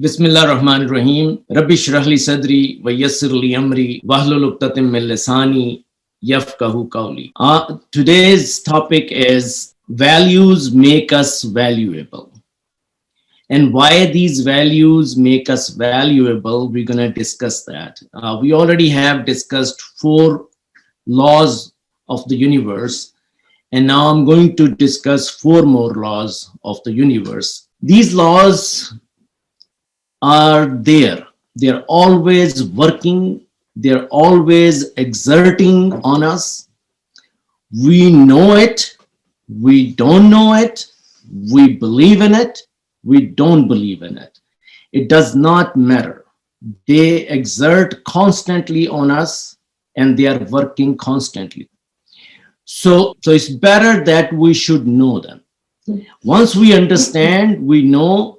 Bismillahirrahmanirrahim. Rabbi shrah li sadri wa yassir li amri wahlul uqdatam min lisani yafqahu qawli. Today's topic is values make us valuable. And why these values make us valuable, we're going to discuss that. We already have discussed 4 laws of the universe. And now I'm going to discuss 4 more laws of the universe. These laws are there. They're always working. They're always exerting on us. We know it. We don't know it. We believe in it. We don't believe in it. It does not matter. They exert constantly on us and they are working constantly. So it's better that we should know them. Once we understand, we know.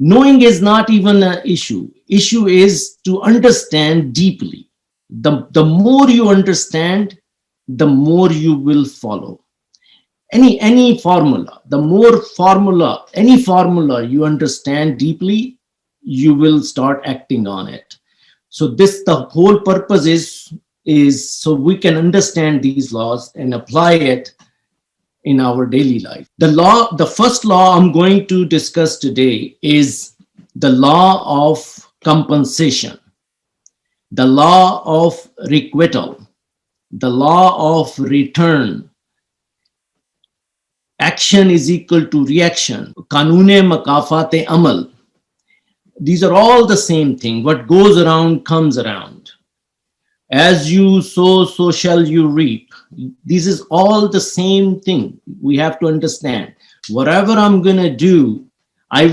Knowing is not even an issue. Issue is to understand deeply. The more you understand, the more you will follow. Any formula, any formula you understand deeply, you will start acting on it. So the whole purpose is so we can understand these laws and apply it in our daily life. The first law I'm going to discuss today is the law of compensation, the law of requital, the law of return. Action is equal to reaction. Kanune makafate amal. These are all the same thing. What goes around comes around. As you sow, so shall you reap. This is all the same thing. We have to understand. Whatever I'm gonna do, I'm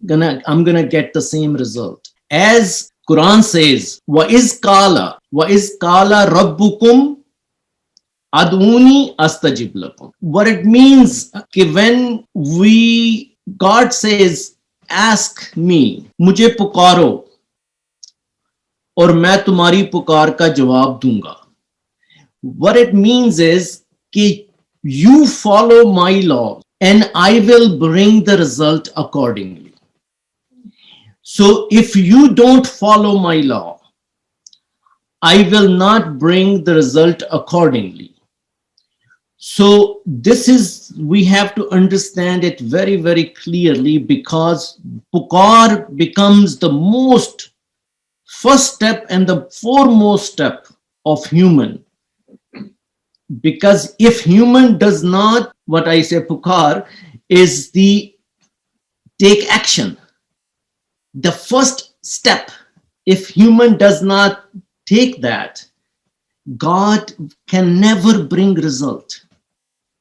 gonna get the same result. As Quran says, wa iz qala rabbukum aduni astajib lakum. What it means, when God says, ask me, mujhe pukaro, और मैं तुम्हारी पुकार का जवाब दूंगा. What it means is कि you follow my law and I will bring the result accordingly. So if you don't follow my law, I will not bring the result accordingly. So we have to understand it very, very clearly, because pukar becomes the first step and the foremost step of human. Because if human does not, what I say pukar is take action. The first step, if human does not take that, God can never bring result.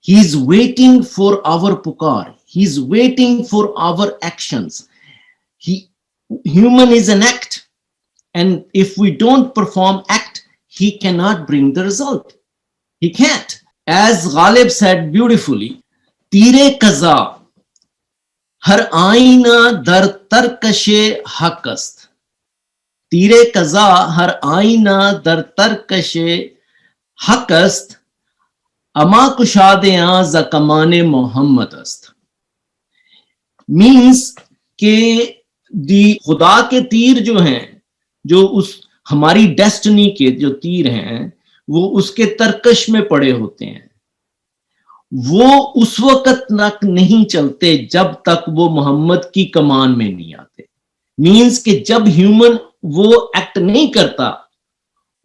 He's waiting for our pukar. He's waiting for our actions. Human is an act. And if we don't perform act, he cannot bring the result. He can't. As Ghalib said beautifully, Tire kaza har aina dar tarkashe hakast. Tire kaza har aina dar tarkashe hakast. Ama kushade za kamane Muhammad ast. Means ke खुदा के तीर जो हैं, जो हमारी destiny के जो तीर हैं, वो उसके तरकश में पड़े होते हैं. वो उस वक्त तक नहीं चलते जब तक वो मोहम्मद की कमान में नहीं आते. मींस कि जब ह्यूमन वो एक्ट नहीं करता,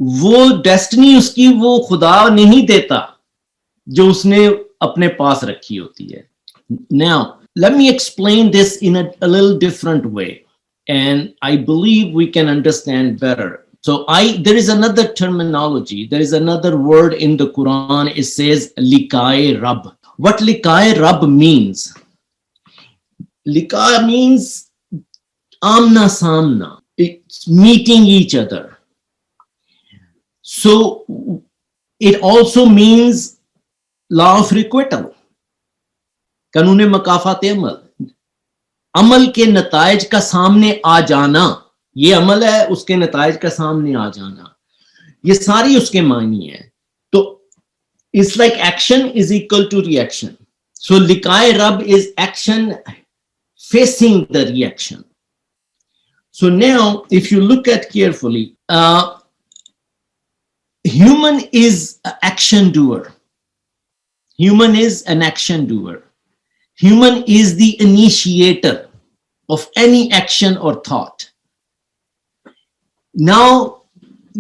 वो डेस्टिनी उसकी वो खुदा नहीं देता जो उसने अपने पास रखी होती है. Now, let me explain this in a little different way, and I believe we can understand better. So there is another terminology, there is another word in the Quran. It says liqae Rabb. What liqae Rabb means? Liqa means amna samna. It's meeting each other. So it also means law of requital. कानून मकाफात अमल, अमल के नतायज का सामने आ जाना. ये अमल है, उसके नतायज का सामने आ जाना, ये सारी उसके मानी है. तो it's like action is equal to reaction. So liqae Rabb is action facing the reaction. So now, if you look at carefully, human is an action doer. Human is an action doer. Human is the initiator of any action or thought. Now,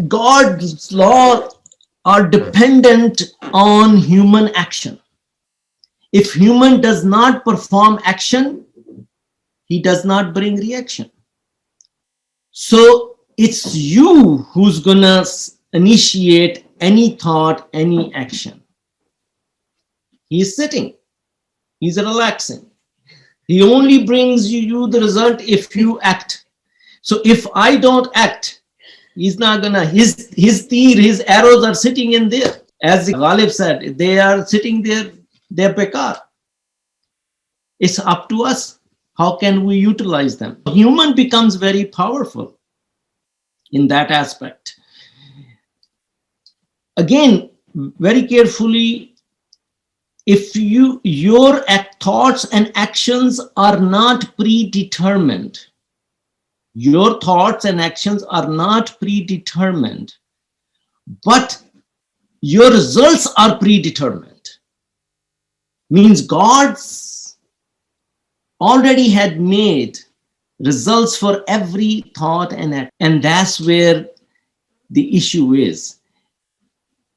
God's law are dependent on human action. If human does not perform action, he does not bring reaction. So it's you who's gonna initiate any thought, any action. He's sitting, he's relaxing. He only brings you the result if you act. So if I don't act, he's not gonna, his tir, his arrows are sitting in there. As Ghalib said, they are sitting there, they're bekar. It's up to us. How can we utilize them? Human becomes very powerful in that aspect. Again, very carefully, if your thoughts and actions are not predetermined, your thoughts and actions are not predetermined, but your results are predetermined, means God's already had made results for every thought and act, and that's where the issue is.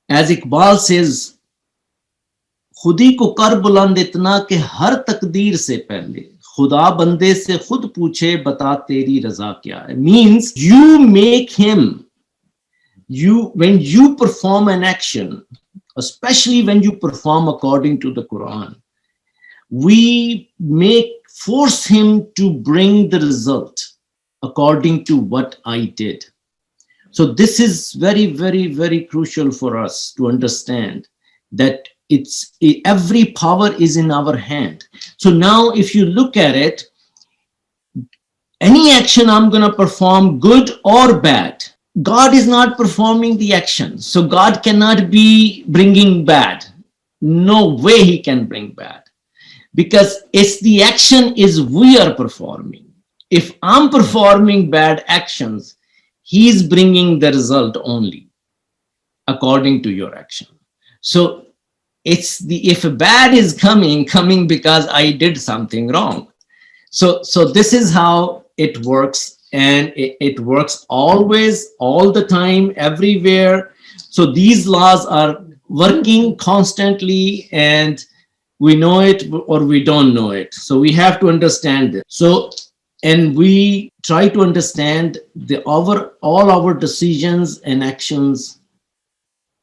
As Iqbal says, खुदी को कर बुलंद इतना कि हर तकदीर से पहले खुदा बंदे से खुद पूछे बता तेरी रजा क्या है. Means you make him, when you perform an action, especially when you perform according to the Quran, we force him to bring the result according to what I did. So this is very, very, very crucial for us to understand that every power is in our hand. So now if you look at it, any action I'm going to perform, good or bad, God is not performing the action. So God cannot be bringing bad. No way he can bring bad. Because it's the action is we are performing. If I'm performing bad actions, he's bringing the result only according to your action. So it's if a bad is coming because I did something wrong. So this is how it works, and it works always, all the time, everywhere. So these laws are working constantly, and we know it or we don't know it. So we have to understand it. So, and we try to understand all our decisions and actions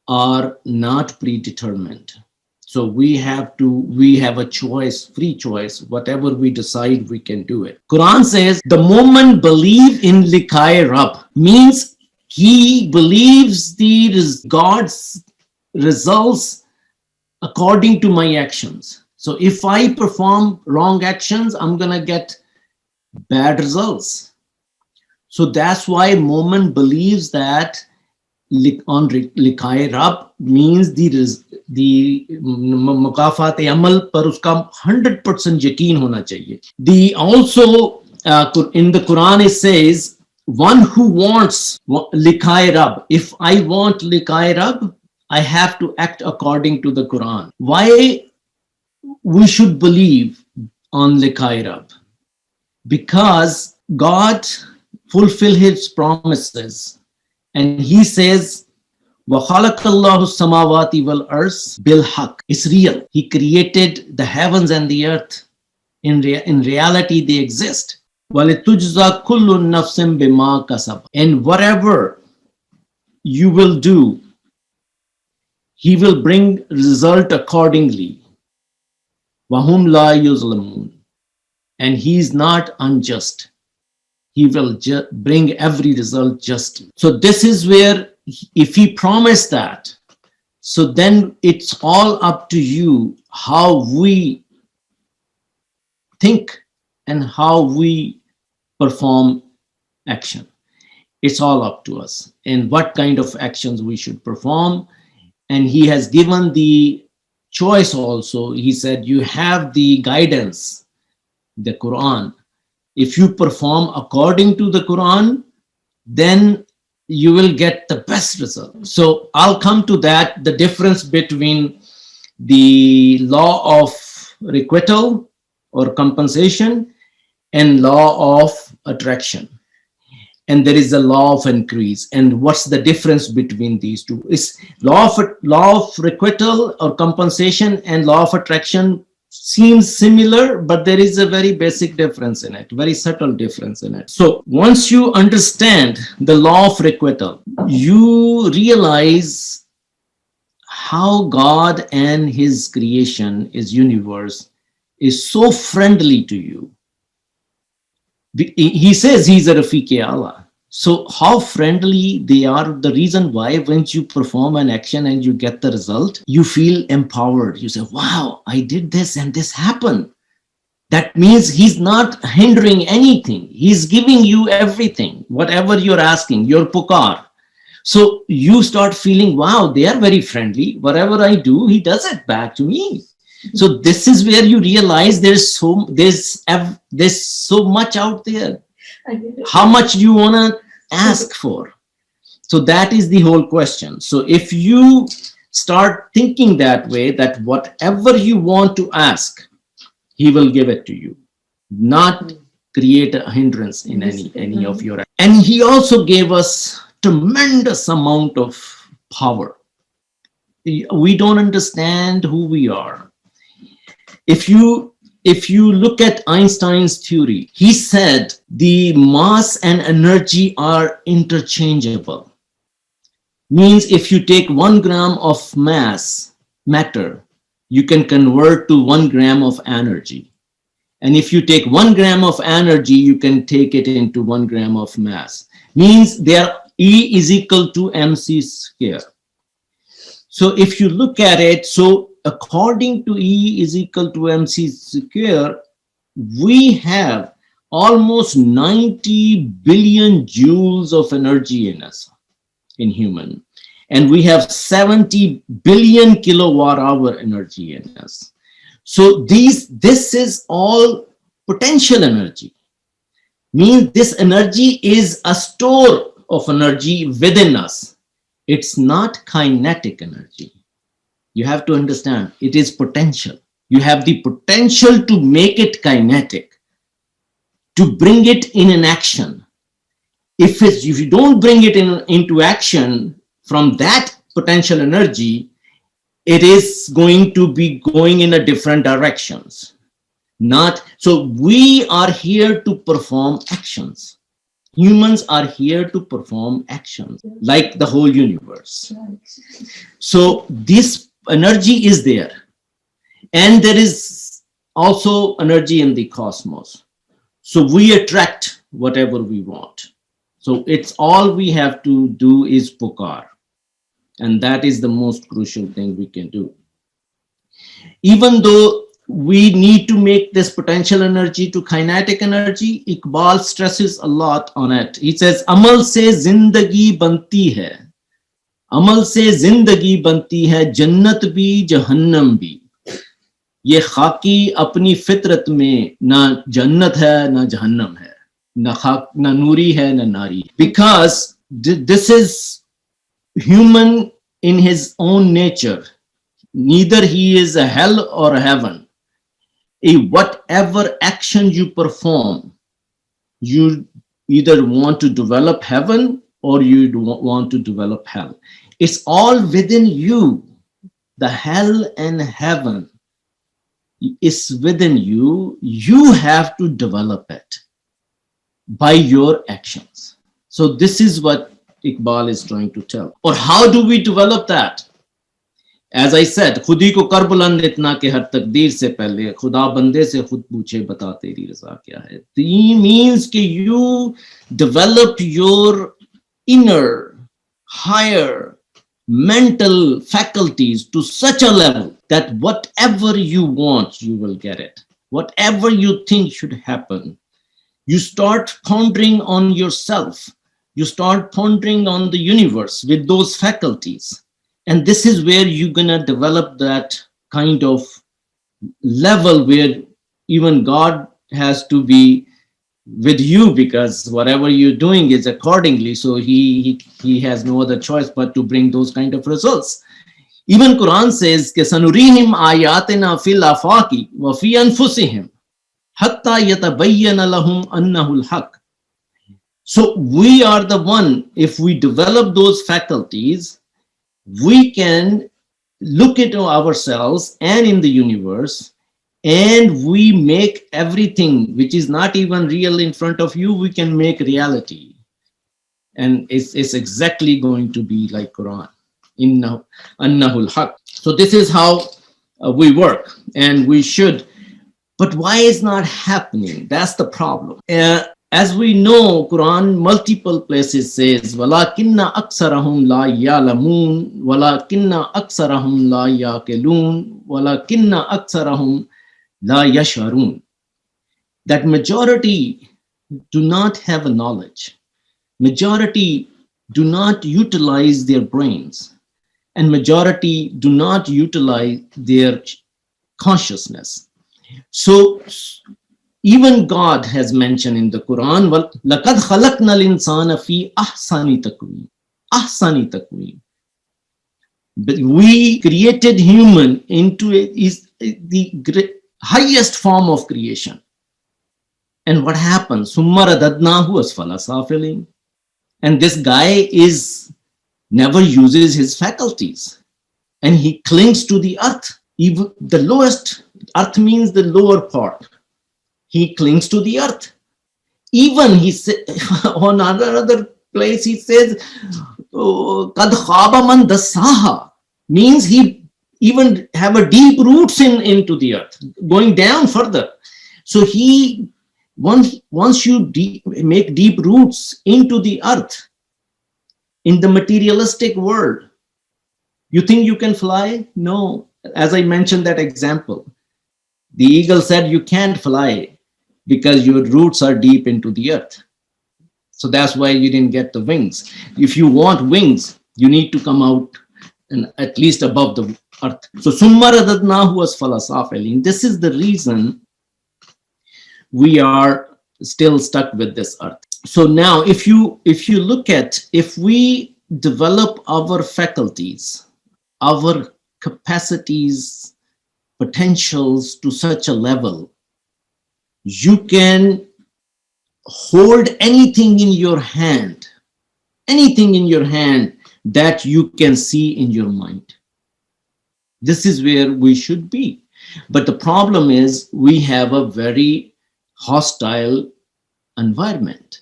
are not predetermined. So we have a choice, free choice. Whatever we decide, we can do it. Quran says, the moment believe in likai Rab, means he believes God's results according to my actions. So if I perform wrong actions, I'm gonna get bad results. So that's why Momin believes that on likai Rab means the mukafat amal par uska 100% yaqeen hona chahiye. Also in the Quran it says, one who wants likai Rab, if I want likai Rab, I have to act according to the Quran. Why we should believe on likai Rab? Because God fulfill his promises, and he says, وَخَلَقَ اللَّهُ السَّمَاوَاتِ وَالْأَرْضِ بِالْحَقِّ. It's real. He created the heavens and the earth. In reality, they exist. وَلِتُجْزَى كُلُّ نَفْسٍ بِمَا كَسَبَ. And whatever you will do, he will bring result accordingly. وَهُمْ لَا يُظْلَمُونَ. And he is not unjust. He will bring every result justly. So this is where, if he promised that, so then it's all up to you how we think and how we perform action. It's all up to us, and what kind of actions we should perform. And he has given the choice also. He said, you have the guidance, the Quran. If you perform according to the Quran, then you will get the best result. So I'll come to that, the difference between the law of requital or compensation and law of attraction. And there is a law of increase. And what's the difference between these two? Is law of requital or compensation and law of attraction seems similar, but there is a very basic difference in it, very subtle difference in it. So once you understand the law of requital, you realize how God and his creation, his universe, is so friendly to you. He says he's a Rafiq Allah. So how friendly they are, the reason why when you perform an action and you get the result, you feel empowered. You say, wow, I did this and this happened. That means he's not hindering anything. He's giving you everything, whatever you're asking, your pukar. So you start feeling, wow, they are very friendly. Whatever I do, he does it back to me. So this is where you realize there's so much out there. How much do you want to ask for? So that is the whole question. So if you start thinking that way, that whatever you want to ask, he will give it to you, not create a hindrance in any of your. And he also gave us tremendous amount of power. We don't understand who we are. If you look at Einstein's theory, he said the mass and energy are interchangeable. Means if you take 1 gram of matter, you can convert to 1 gram of energy. And if you take 1 gram of energy, you can take it into 1 gram of mass. Means E is equal to mc square. So if you look at it, so according to E is equal to mc square, we have almost 90 billion joules of energy in us, in human. And we have 70 billion kilowatt hour energy in us. So this is all potential energy. Means this energy is a store of energy within us. It's not kinetic energy. You have to understand, it is potential. You have the potential to make it kinetic, to bring it in an action. If you don't bring it into action from that potential energy, it is going to be going in a different directions. So we are here to perform actions. Humans are here to perform actions, like the whole universe. So this energy is there. And there is also energy in the cosmos. So we attract whatever we want. So it's all we have to do is pukar. And that is the most crucial thing we can do. Even though we need to make this potential energy to kinetic energy, Iqbal stresses a lot on it. He says, Amal se zindagi banti hai. Amal se zindagi banti hai, jannat bhi, jahannam bhi. Ye khaki apni fitrat mein na jannat hai, na jahannam hai. Na nuri hai, na nari. Because this is human in his own nature. Neither he is a hell or a heaven. Whatever action you perform, you either want to develop heaven or you want to develop hell. It's all within you. The hell and heaven is within you. You have to develop it by your actions. So this is what Iqbal is trying to tell. Or how do we develop that? As I said, खुदी को कर बुलंद इतना कि हर तकदीर से पहले खुदा बंदे से खुद पूछे बता तेरी रज़ा क्या है. It means कि you develop your inner, higher mental faculties to such a level that whatever you want, you will get it. Whatever you think should happen, you start pondering on yourself. You start pondering on the universe with those faculties. And this is where you're going to develop that kind of level where even God has to be with you, because whatever you're doing is accordingly. So he has no other choice but to bring those kind of results. Even Quran says, "Ke sanurihim ayatina fil afaqi wa fi anfusihim hatta yatabayyana lahum annahu al-haq." So we are the one, if we develop those faculties, we can look into ourselves and in the universe, and we make everything which is not even real in front of you, we can make reality. And it's exactly going to be like Quran. Inna annahul haq. So this is how we work, and we should. But why is not happening? That's the problem. As we know, Quran multiple places says, "Walakinna aksarahum la ya'lamun, walakinna aksarahum la yaqilun, walakinna aksarahum la yasharun." That majority do not have a knowledge. Majority do not utilize their brains, and majority do not utilize their consciousness. So even God has mentioned in the Quran, "Laqad khalaqnal insana fi ahsani taqweem." Ahsani taqweem. But we created human into is the highest form of creation. And what happens? Summa radadnahu asfala safilin. And this guy never uses his faculties, and he clings to the earth. Even the lowest earth means the lower part. He clings to the earth. Even he said on another place, he says, "Kad khaba man dasaha," means he even have a deep roots into the earth, going down further. So once you make deep roots into the earth, in the materialistic world, you think you can fly? No. As I mentioned that example, the eagle said you can't fly because your roots are deep into the earth. So that's why you didn't get the wings. If you want wings, you need to come out and at least above the earth. So summa radadnahu asfala safilin. This is the reason we are still stuck with this earth. So now if you look at, if we develop our faculties, our capacities, potentials to such a level, you can hold anything in your hand that you can see in your mind. This is where we should be. But the problem is we have a very hostile environment,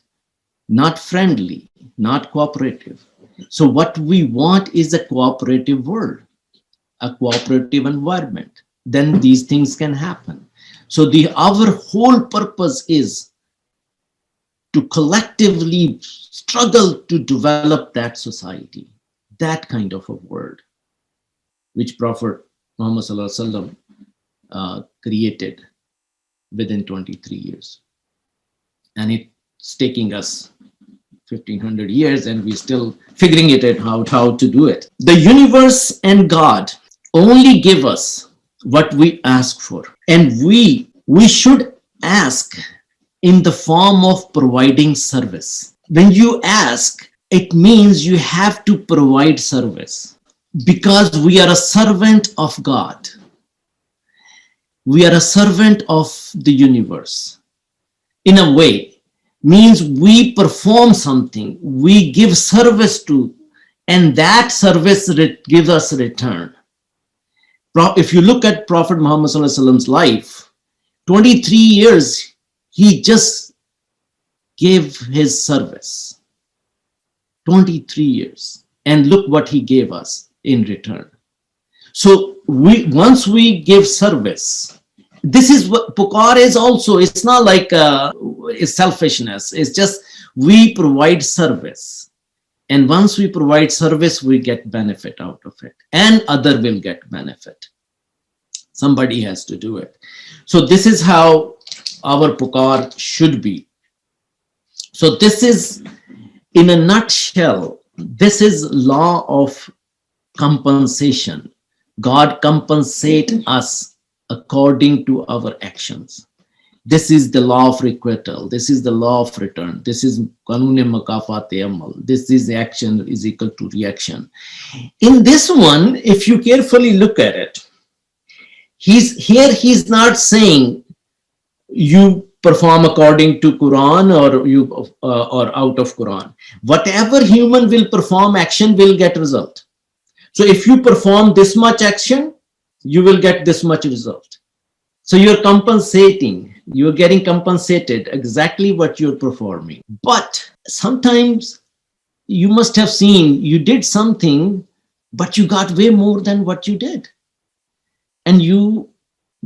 not friendly, not cooperative. So what we want is a cooperative world, a cooperative environment. Then these things can happen. So our whole purpose is to collectively struggle to develop that society, that kind of a world, which Prophet Muhammad Sallallahu Alaihi Wasallam created within 23 years. And it's taking us 1500 years, and we're still figuring it out how to do it. The universe and God only give us what we ask for, and we should ask in the form of providing service. When you ask, it means you have to provide service, because we are a servant of God. We are a servant of the universe. In a way, means we perform something, we give service to, and that service gives us return. If you look at Prophet Muhammad Sallallahu Alaihi Wasallam's life, 23 years, he just gave his service. 23 years. And look what he gave us in return. So once we give service, this is what Pukar is also. It's not like it's selfishness. It's just we provide service. And once we provide service, we get benefit out of it. And other will get benefit. Somebody has to do it. So this is how our Pukar should be. So this is, in a nutshell, this is law of compensation. God compensates us according to our actions. This is the law of requital. This is the law of return. This is Qanun-e Makafat-e Amal. This is action is equal to reaction. In this one, if you carefully look at it, he's not saying you perform according to Quran or out of Quran. Whatever human will perform action will get result. So if you perform this much action, you will get this much result. So you're compensating, you're getting compensated exactly what you're performing. But sometimes you must have seen you did something, but you got way more than what you did. And you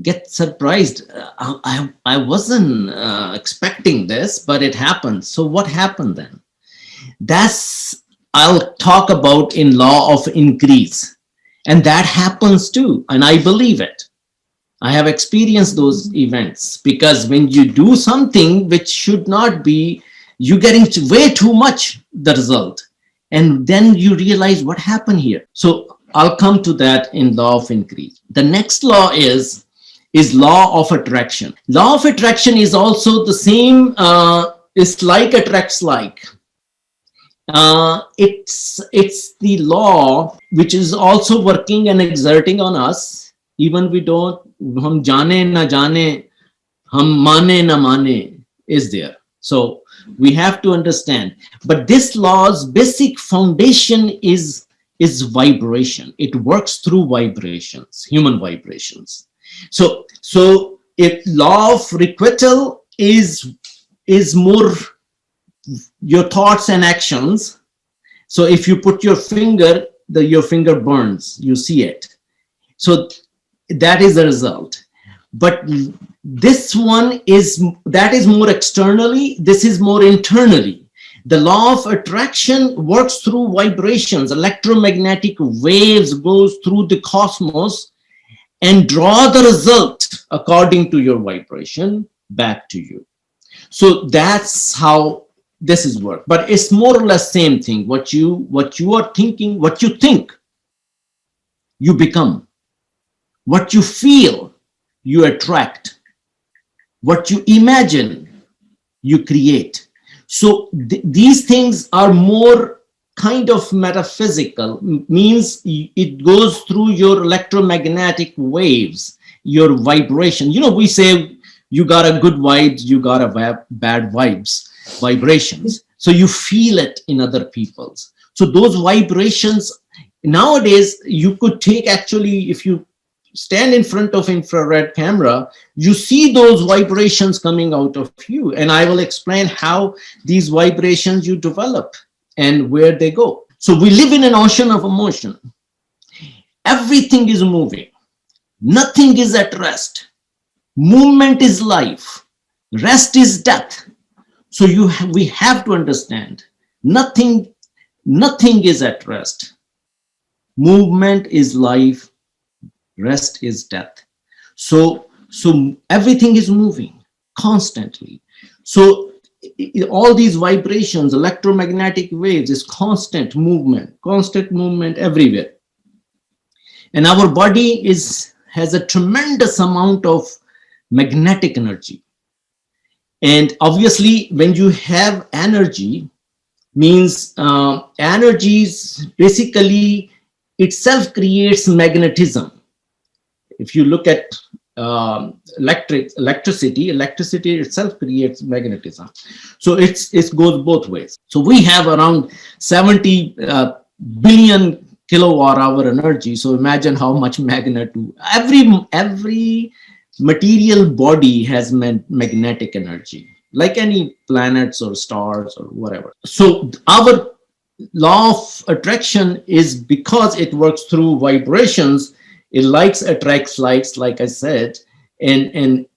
get surprised. I wasn't expecting this, but it happened. So what happened then? That's I'll talk about in law of increase. And that happens too. And I believe it. I have experienced those events, because when you do something which should not be, you're getting way too much the result. And then you realize what happened here. So I'll come to that in law of increase. The next law is law of attraction. Law of attraction is also the same, it's like attracts like. It's the law which is also working and exerting on us, even we don't, hum jane na jane, hum mane na mane is there. So we have to understand. But this law's basic foundation is vibration. It works through vibrations, human vibrations. So if law of requital is more your thoughts and actions. So if you put your finger, your finger burns, you see it. So that is the result. But this one is more externally, this is more internally. The law of attraction works through vibrations. Electromagnetic waves goes through the cosmos and draw the result according to your vibration back to you. So that's how this is work. But it's more or less same thing. What you are thinking, what you think, you become. What you feel, you attract. What you imagine, you create. So these things are more kind of metaphysical, means it goes through your electromagnetic waves, your vibration. You know, we say you got a good vibes, you got a bad vibes, vibrations. So you feel it in other people's. So those vibrations, nowadays, you could take actually, if you stand in front of infrared camera, you see those vibrations coming out of you. And I will explain how these vibrations you develop and where they go. So we live in an ocean of emotion. Everything is moving. Nothing is at rest. Movement is life. Rest is death. So we have to understand, nothing is at rest. Movement is life. Rest is death. So everything is moving constantly. So all these vibrations, electromagnetic waves, is constant movement everywhere. And our body has a tremendous amount of magnetic energy. And obviously, when you have energy, means energies basically itself creates magnetism. If you look at electricity itself creates magnetism. So it goes both ways. So we have around 70 billion kilowatt hour energy. So imagine how much magnet. Every material body has magnetic energy, like any planets or stars or whatever. So our law of attraction is because it works through vibrations. It likes attracts likes, like I said, and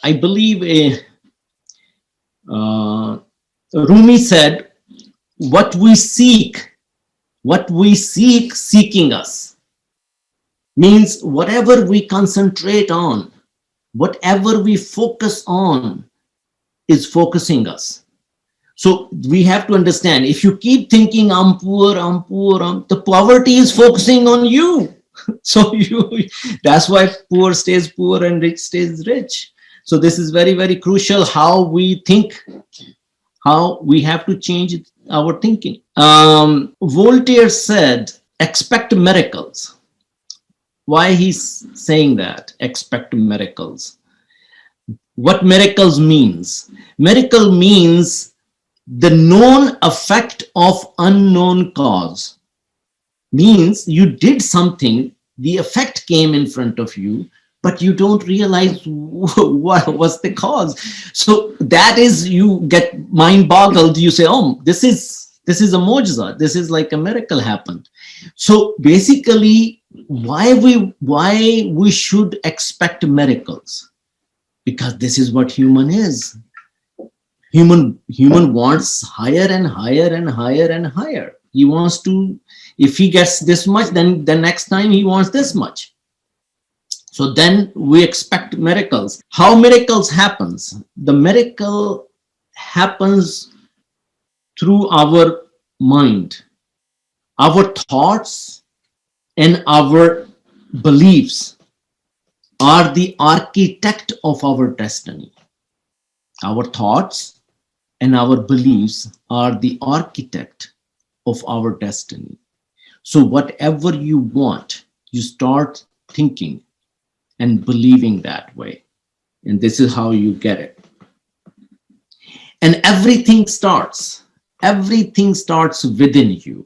I believe Rumi said, "What we seek, seeking us." Means whatever we concentrate on, whatever we focus on, is focusing us. So we have to understand, if you keep thinking, I'm poor, the poverty is focusing on you. So that's why poor stays poor and rich stays rich. So this is very, very crucial, how we think, how we have to change our thinking. Voltaire said, expect miracles. Why he's saying that? Expect miracles. What miracles means? Miracle means the known effect of unknown cause. Means you did something, the effect came in front of you, but you don't realize what was the cause. So that is, you get mind boggled. You say, oh, this is a mu'jiza. This is like a miracle happened. So basically, why we should expect miracles? Because this is what human is. Human wants higher and higher and higher and higher. He wants to, if he gets this much, then the next time he wants this much. So then we expect miracles. How miracles happens? The miracle happens through our mind. Our thoughts and our beliefs are the architect of our destiny. Our thoughts and our beliefs are the architect of our destiny. So whatever you want, you start thinking and believing that way. And this is how you get it. And everything starts within you.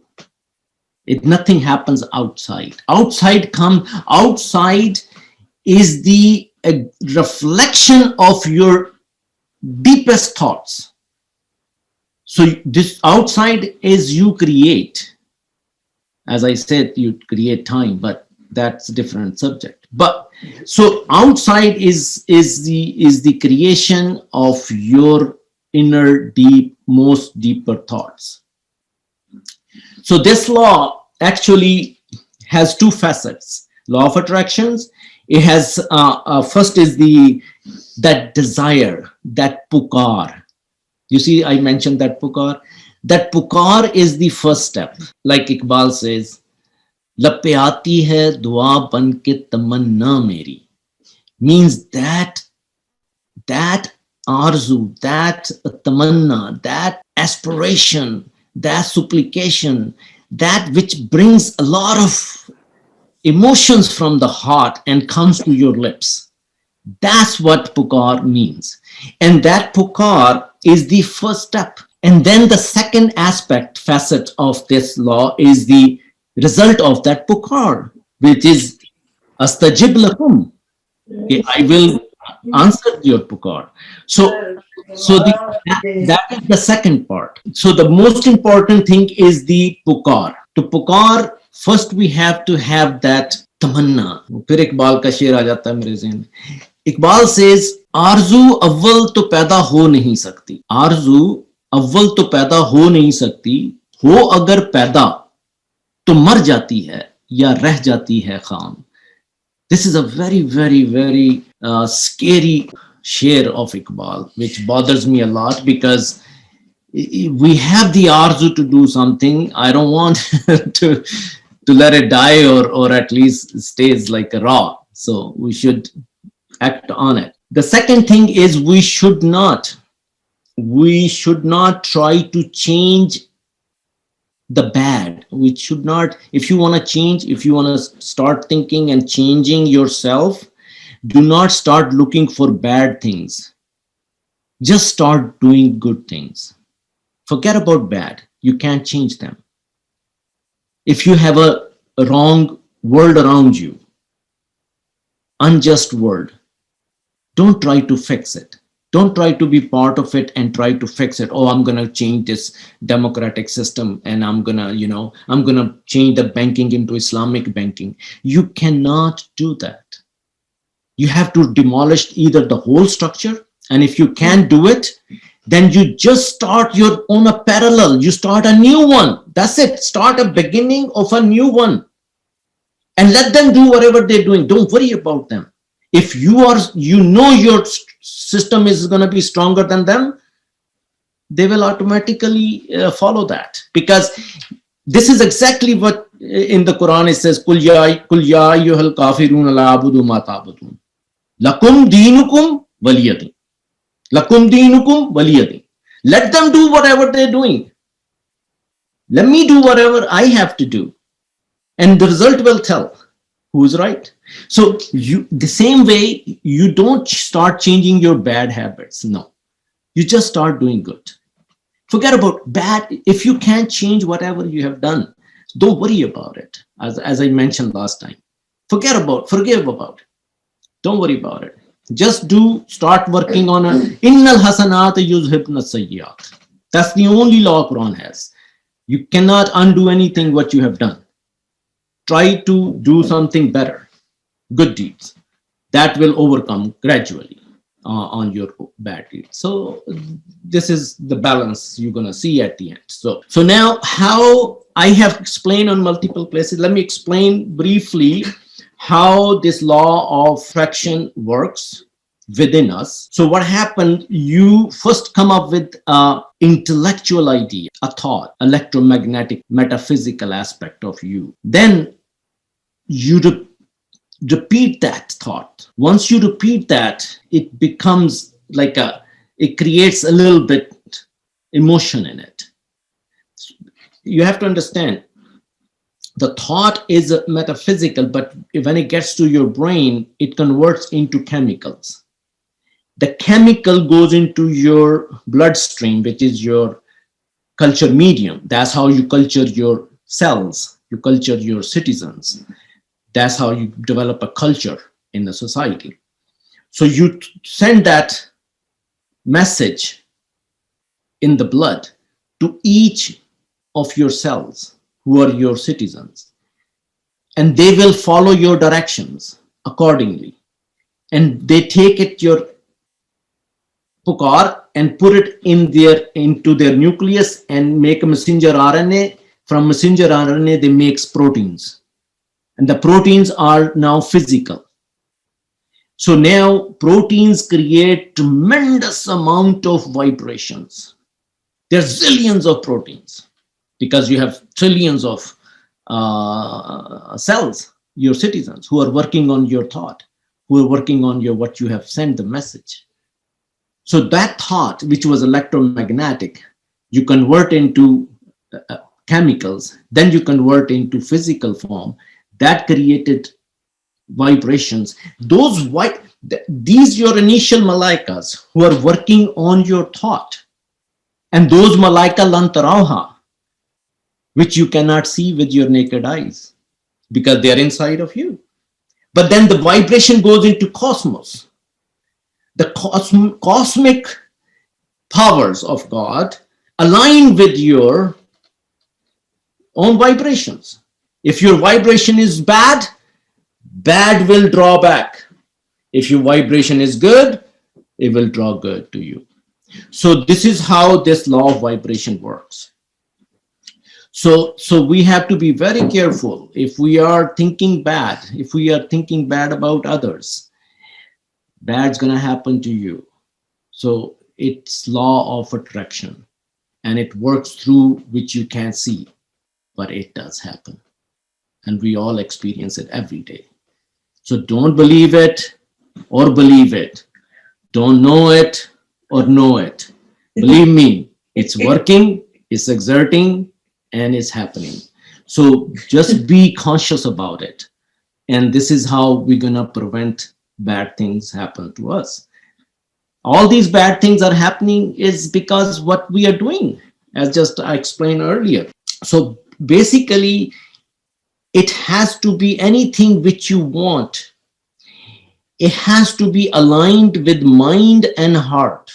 Nothing happens outside. Outside is the reflection of your deepest thoughts. So this outside is you create. As I said, you create time, but that's a different subject. But so outside is the creation of your inner most deeper thoughts. So this law actually has two facets. Law of attractions. It has first is that desire, that pukar. You see, I mentioned that pukar. That pukar is the first step. Like Iqbal says, "Lappe aati hai dua ban ke tamanna meri," means that arzu, that tamanna, that aspiration, that supplication, that which brings a lot of emotions from the heart and comes to your lips. That's what pukar means. And that pukar is the first step. And then the second facet of this law is the result of that pukar, which is astajib lakum. I will answer your pukar. So that is the second part. So the most important thing is the pukar. To pukar, first we have to have that tamanna. फिर इकबाल का शेर आ जाता है मेरे ज़हन में. Iqbal says, आरज़ू अव्वल तो पैदा हो नहीं सकती. आरज़ू अव्वल तो पैदा हो नहीं सकती. हो अगर पैदा तो मर जाती है या रह जाती है खाम. This is a very, very, very scary share of Iqbal, which bothers me a lot, because we have the arzu to do something. I don't want to let it die, or at least stays like a raw. So we should act on it. The second thing is we should not try to change the bad. We should not, if you want to change, if you want to start thinking and changing yourself, do not start looking for bad things. Just start doing good things. Forget about bad. You can't change them. If you have a wrong world around you, unjust world, don't try to fix it. Don't try to be part of it and try to fix it. Oh, I'm going to change this democratic system, and I'm going to change the banking into Islamic banking. You cannot do that. You have to demolish either the whole structure, and if you can't do it, then you just start your own a parallel. You start a new one. That's it. Start a beginning of a new one. And let them do whatever they're doing. Don't worry about them. If your system is going to be stronger than them, they will automatically follow that. Because this is exactly what in the Quran it says, Kul ya ayyuhal kafirun la abudu ma ta'budun. Lakum dinukum waliyadin. Lakum dinukum waliyadin. Let them do whatever they're doing. Let me do whatever I have to do. And the result will tell who's right. So the same way, you don't start changing your bad habits. No, you just start doing good. Forget about bad. If you can't change whatever you have done, don't worry about it. As I mentioned last time, forgive about it. Don't worry about it. Just start working on innal hasanat yuzhibna sayyiat. That's the only law Quran has. You cannot undo anything what you have done. Try to do something better, good deeds. That will overcome gradually on your bad deeds. So this is the balance you're gonna see at the end. So now, how I have explained on multiple places, let me explain briefly how this law of attraction works within us. So what happened, you first come up with an intellectual idea, a thought, electromagnetic, metaphysical aspect of you. Then you repeat that thought. Once you repeat that, it becomes like it creates a little bit emotion in it. You have to understand, the thought is metaphysical, but when it gets to your brain, it converts into chemicals. The chemical goes into your bloodstream, which is your culture medium. That's how you culture your cells, you culture your citizens. That's how you develop a culture in the society. So you send that message in the blood to each of your cells who are your citizens, and they will follow your directions accordingly, and they take it your pukar and put it into their nucleus and make a messenger RNA. From messenger RNA they make proteins, and the proteins are now physical. So now proteins create tremendous amount of vibrations. There's zillions of proteins because you have trillions of cells, your citizens, who are working on your thought, who are working on what you have sent the message. So that thought, which was electromagnetic, you convert into chemicals, then you convert into physical form. That created vibrations. These your initial malaikas who are working on your thought, and those malaika lantarauha, which you cannot see with your naked eyes because they are inside of you. But then the vibration goes into cosmos. The cosmic powers of God align with your own vibrations. If your vibration is bad, bad will draw back. If your vibration is good, it will draw good to you. So this is how this law of vibration works. So we have to be very careful. If we are thinking bad, if we are thinking bad about others, bad's gonna happen to you. So it's law of attraction, and it works through which you can't see, but it does happen. And we all experience it every day. So don't believe it or believe it. Don't know it or know it. Believe me, it's working, it's exerting, and it's happening. So just be conscious about it. And this is how we're gonna prevent bad things happen to us. All these bad things are happening is because what we are doing, as just I explained earlier. So basically, it has to be anything which you want. It has to be aligned with mind and heart.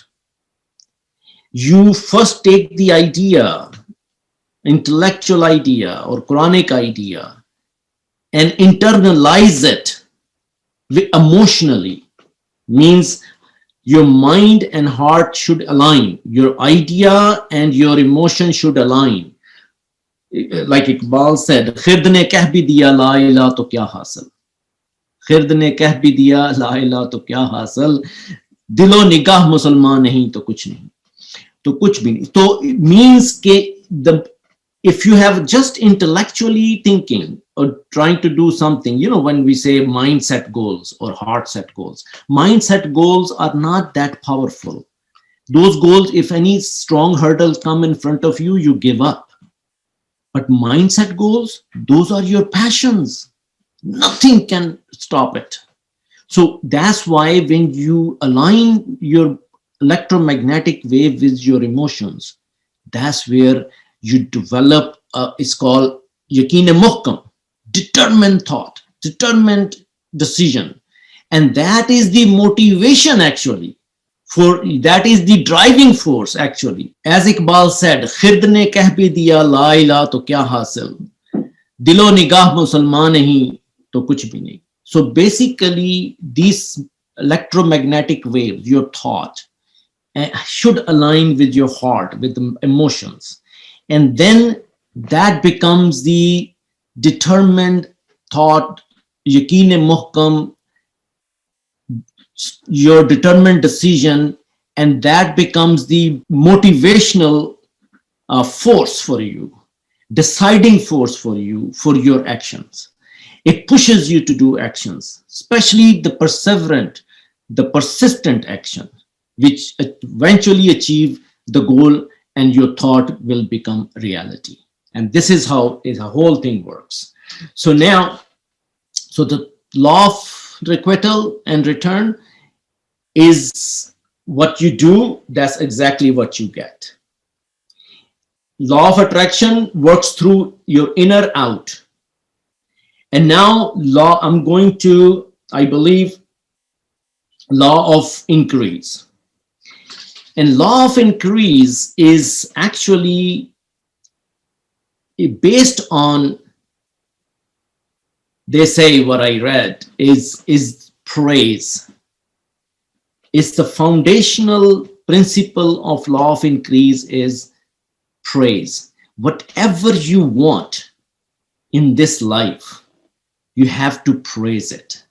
You first take the idea, intellectual idea or Quranic idea, and internalize it emotionally. Means your mind and heart should align. Your idea and your emotion should align. Like Iqbal said, "Khird ne keh bhi diya la ilaha to kya hasil." Khird ne keh bhi diya la ilaha to kya hasil. Dilo nigah Musalman nahi to kuch nahi. To kuch bhi nahi. So it means ke the if you have just intellectually thinking or trying to do something, when we say mindset goals or heart set goals, mindset goals are not that powerful. Those goals, if any strong hurdles come in front of you, you give up. But mindset goals, those are your passions. Nothing can stop it. So that's why when you align your electromagnetic wave with your emotions, that's where you develop, it's called yaqeen muhkam, determined thought, determined decision. And that is the motivation actually. That is the driving force actually. As Iqbal said, khird ne keh bhi diya la ilaha to kya hasil, dilo nigah musalman nahi to kuch bhi nahi. So basically these electromagnetic waves, your thought, should align with your heart, with the emotions. And then that becomes the determined thought, yaqeen muhkam, your determined decision, and that becomes the motivational force for you, deciding force for you, for your actions. It pushes you to do actions, especially the perseverant, the persistent action, which eventually achieve the goal and your thought will become reality. And this is how the whole thing works. So now, so the law of requital and return is what you do, that's exactly what you get. Law of attraction works through your inner out. And now I'm going to, I believe, law of increase. And law of increase is actually based on, they say what I read is praise. It's the foundational principle of law of increase is praise. Whatever you want in this life, you have to praise it.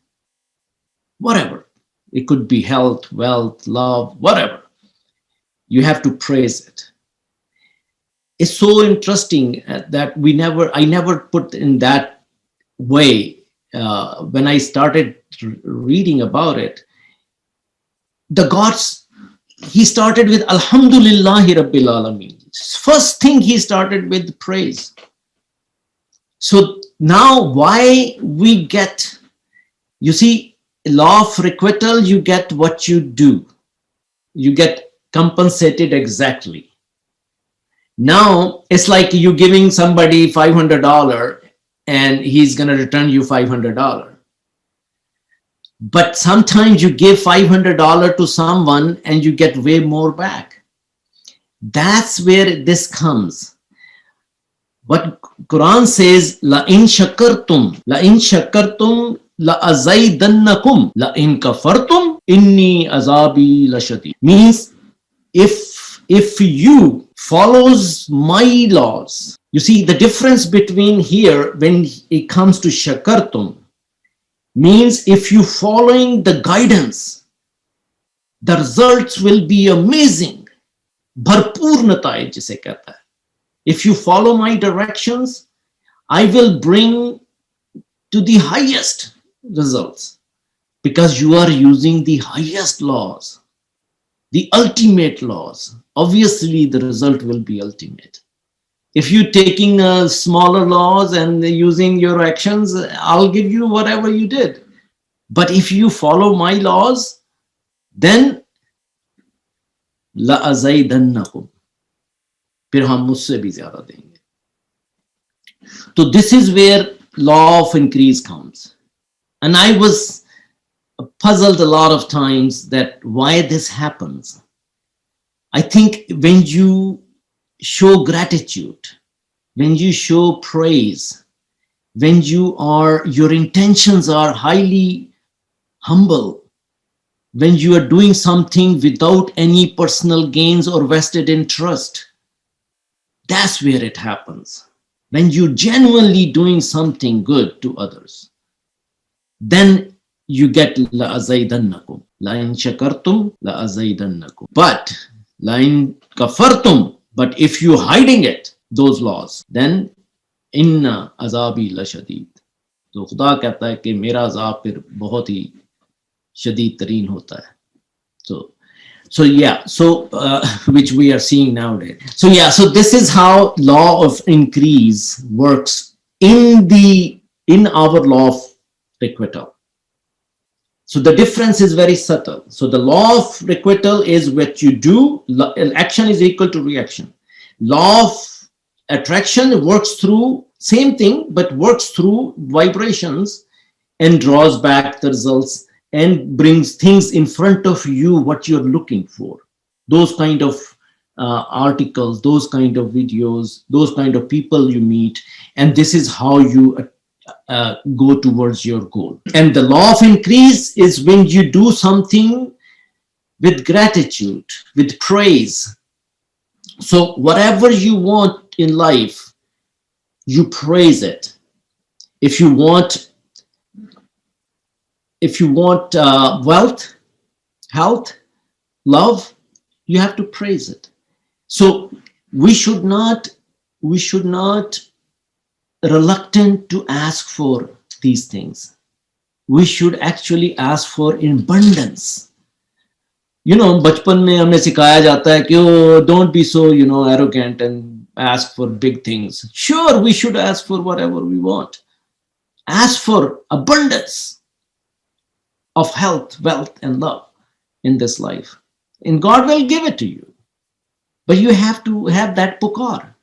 Whatever. It could be health, wealth, love, whatever. You have to praise it. It's so interesting that I never put in that way. When I started reading about it, the gods, he started with Alhamdulillahi Rabbil Alameen. First thing he started with praise. So now why we get, you see, law of requital, you get what you do. You get compensated exactly. Now it's like you giving somebody $500 and he's going to return you $500. But sometimes you give $500 to someone and you get way more back. That's where this comes. What Quran says, La in shakartum, la azaidannakum, la in kafartum, inni azabi lashadid. Means if you follows my laws, you see the difference between here when it comes to shakartum, means if you following the guidance, the results will be amazing. Bharpur nataij jise kehta hai. If you follow my directions, I will bring to the highest results because you are using the highest laws, the ultimate laws. Obviously, the result will be ultimate. If you're taking smaller laws and using your actions, I'll give you whatever you did. But if you follow my laws, then la azaidannakum. फिर हम मुझसे भी ज्यादा देंगे. So this is where law of increase comes. And I was puzzled a lot of times that why this happens. I think when you show gratitude, when you show praise, when your intentions are highly humble, when you are doing something without any personal gains or vested interest, that's where it happens. When you're genuinely doing something good to others, then you get la azaidannakum. La in shakartum, la azaidannakum. But la in kafartum, but if you're hiding it, those laws, then inna azabi la shadid. तो खुदा कहता है कि मेरा अजाब फिर बहुत ही शदीद तरीन होता है. So yeah, which we are seeing nowadays. So yeah, so this is how law of increase works in our law of requital. So the difference is very subtle. So the law of requital is what you do, action is equal to reaction. Law of attraction works through same thing, but works through vibrations and draws back the results and brings things in front of you what you're looking for. Those kind of articles, those kind of videos, those kind of people you meet, and this is how you go towards your goal. And the law of increase is when you do something with gratitude, with praise. So whatever you want in life, you praise it. If you want wealth, health, love, you have to praise it. So we should not reluctant to ask for these things. We should actually ask for in abundance. You know, बचपन में हमें सिखाया जाता है कि don't be so, arrogant and ask for big things. Sure, we should ask for whatever we want. Ask for abundance of health, wealth, and love in this life. And God will give it to you. But you have to have that pukar.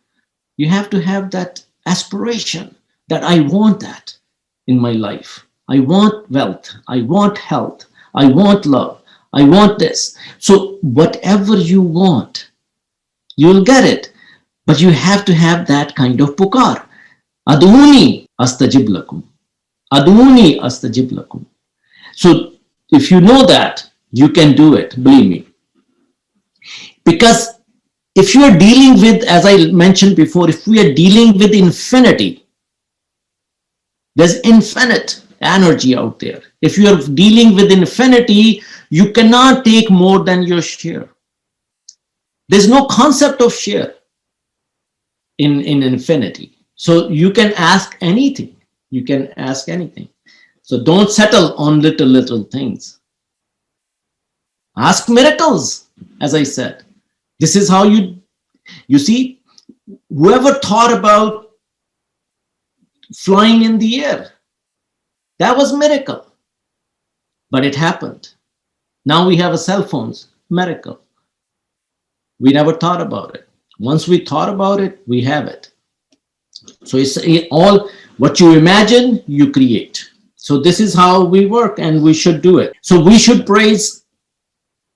You have to have that aspiration that I want that in my life. I want wealth. I want health. I want love. I want this. So whatever you want, you'll get it. But you have to have that kind of pukar. Aduni astajib lakum. Aduni astajib lakum. So if you know that, you can do it, believe me. Because if you are dealing with, as I mentioned before, if we are dealing with infinity, there's infinite energy out there. If you are dealing with infinity, you cannot take more than your share. There's no concept of share in infinity. So you can ask anything. You can ask anything. So don't settle on little things. Ask miracles, as I said. This is how you see, whoever thought about flying in the air, that was miracle. But it happened. Now we have a cell phones, miracle. We never thought about it. Once we thought about it, we have it. So it's all what you imagine, you create. So this is how we work, and we should do it. So we should praise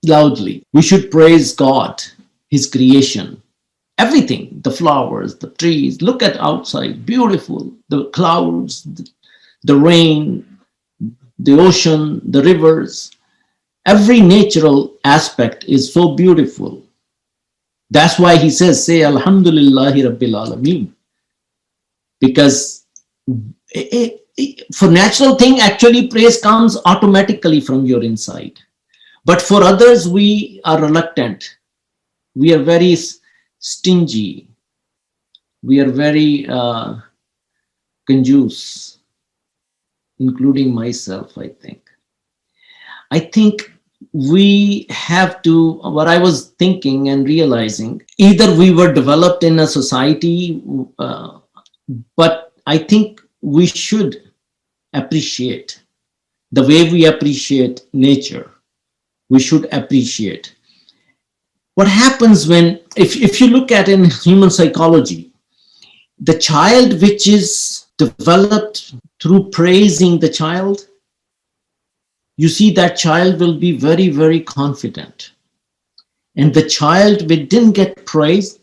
loudly. We should praise God, His creation, everything, the flowers, the trees. Look at outside, beautiful, the clouds, the rain, the ocean, the rivers. Every natural aspect is so beautiful. That's why he says, say Alhamdulillahi Rabbil Alameen. Because for natural thing, actually praise comes automatically from your inside. But for others, we are reluctant. We are very stingy. We are very conjuice, including myself, I think. I think we have to, what I was thinking and realizing, either we were developed in a society, but I think we should appreciate the way we appreciate nature. We should appreciate. What happens when, if you look at in human psychology, the child which is developed through praising the child, you see that child will be very, very confident. And the child which didn't get praise,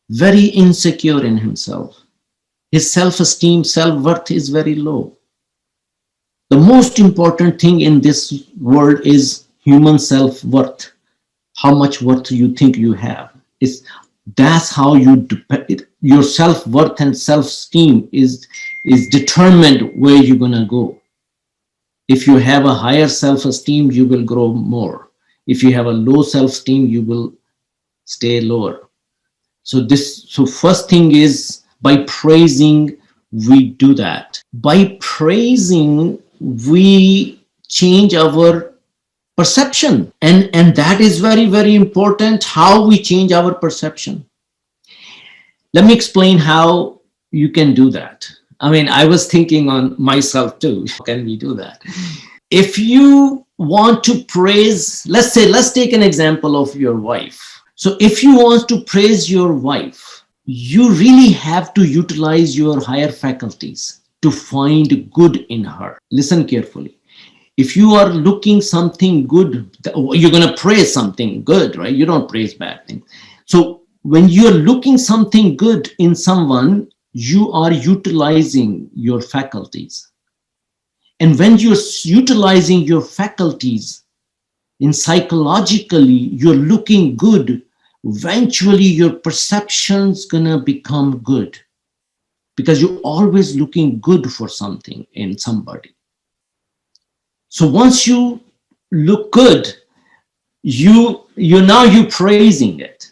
very insecure in himself. His self-esteem, self-worth is very low. The most important thing in this world is human self-worth. How much worth you think you have. That's how your self-worth and self-esteem is determined where you're gonna go. If you have a higher self-esteem, you will grow more. If you have a low self-esteem, you will stay lower. So first thing is by praising, we do that. By praising, we change our perception. And that is very, very important, how we change our perception. Let me explain how you can do that. I mean, I was thinking on myself too. How can we do that? If you want to praise, let's take an example of your wife. So if you want to praise your wife, you really have to utilize your higher faculties to find good in her. Listen carefully. If you are looking something good, you're going to praise something good, right? You don't praise bad things. So when you're looking something good in someone, you are utilizing your faculties. And when you're utilizing your faculties, in psychologically, you're looking good, eventually your perception's gonna become good, because you're always looking good for something in somebody. So once you look good, you're praising it.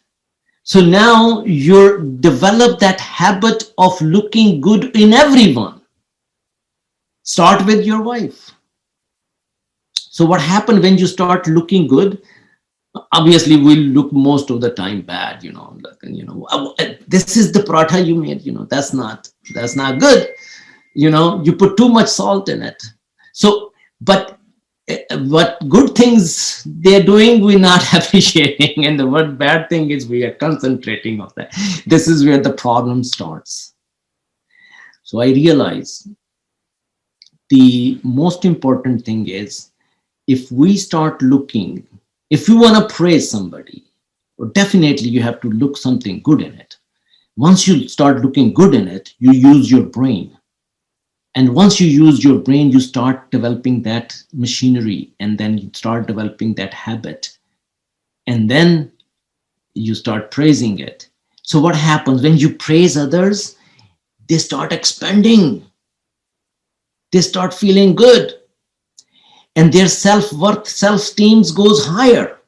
So now you're develop that habit of looking good in everyone. Start with your wife. So what happened when you start looking good? Obviously, we'll look most of the time bad, this is the paratha you made, that's not good. You put too much salt in it. So, but what good things they're doing, we're not appreciating. And the what bad thing is we are concentrating on that. This is where the problem starts. So I realize the most important thing is, if we start looking, if you want to praise somebody, definitely you have to look something good in it. Once you start looking good in it, you use your brain. And once you use your brain, you start developing that machinery, and then you start developing that habit. And then you start praising it. So what happens when you praise others? They start expanding. They start feeling good. And their self-worth, self-esteem goes higher.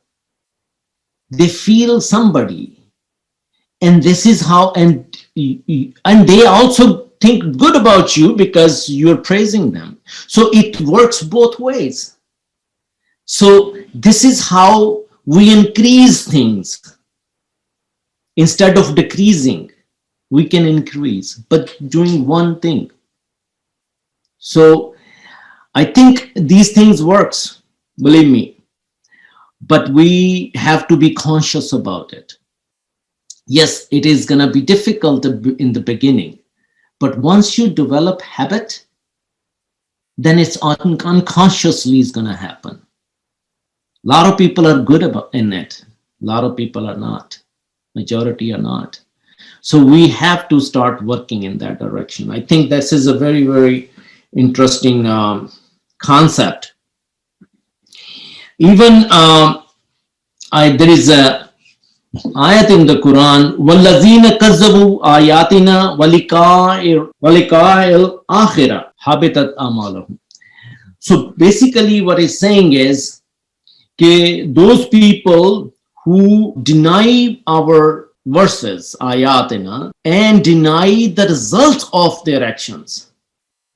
They feel somebody. And this is how, and they also think good about you because you're praising them. So it works both ways. So this is how we increase things. Instead of decreasing, we can increase, but doing one thing. So I think these things works, believe me, but we have to be conscious about it. Yes, it is going to be difficult in the beginning, but once you develop habit, then it's unconsciously is going to happen. A lot of people are good in it. A lot of people are not. Majority are not. So we have to start working in that direction. I think this is a very, very interesting concept. Even there is a ayat in the Quran, وَالَّذِينَ كَذَّبُوا آيَاتِنَا وَلِقَاءِ الْآخِرَةِ حَبِطَتْ أَعْمَالُهُمْ. So basically what it's saying is that those people who deny our verses, ayatina, and deny the results of their actions.